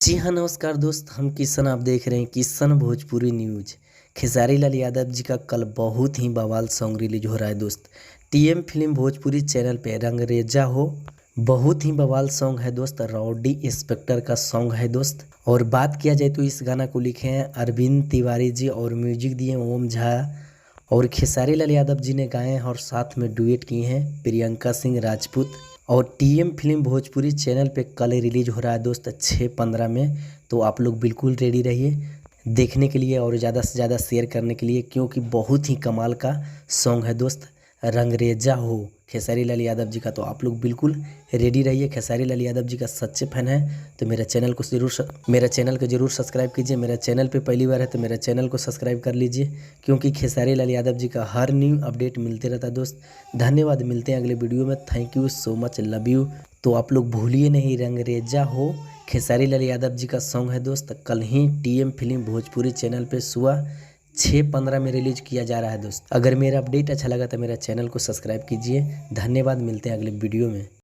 जी हाँ, नमस्कार दोस्त। हम किशन, आप देख रहे हैं किशन भोजपुरी न्यूज। खेसारी लाल यादव जी का कल बहुत ही बवाल सॉन्ग रिलीज हो रहा है दोस्त। टीएम फिल्म भोजपुरी चैनल पे रंगरेजा हो, बहुत ही बवाल सॉन्ग है दोस्त। रॉडी इंस्पेक्टर का सॉन्ग है दोस्त। और बात किया जाए तो इस गाना को लिखे हैं अरविंद तिवारी जी और म्यूजिक दिए ओम झा। और खेसारी लाल यादव जी ने गाए हैं और साथ में डुएट किए हैं प्रियंका सिंह राजपूत। और टीएम फिल्म भोजपुरी चैनल पे कल रिलीज हो रहा है दोस्त 6/15 में। तो आप लोग बिल्कुल रेडी रहिए देखने के लिए और ज़्यादा से ज़्यादा शेयर करने के लिए, क्योंकि बहुत ही कमाल का सॉन्ग है दोस्त। रंगरेजा हो खेसारी लाल यादव जी का, तो आप लोग बिल्कुल रेडी रहिए। खेसारी लाल यादव जी का सच्चे फैन है तो मेरा चैनल को ज़रूर सब्सक्राइब कीजिए। मेरा चैनल पे पहली बार है तो मेरा चैनल को सब्सक्राइब कर लीजिए, क्योंकि खेसारी लाल यादव जी का हर न्यू अपडेट मिलते रहता है दोस्त। धन्यवाद, मिलते हैं अगले वीडियो में। Thank you so much, love you. तो आप लोग भूलिए नहीं, रंगरेजा हो खेसारी लाल यादव जी का सॉन्ग है दोस्त। कल ही टीएम फिल्म भोजपुरी चैनल पे सुबह 6:15 में रिलीज किया जा रहा है दोस्त। अगर मेरा अपडेट अच्छा लगा तो मेरा चैनल को सब्सक्राइब कीजिए। धन्यवाद, मिलते हैं अगले वीडियो में।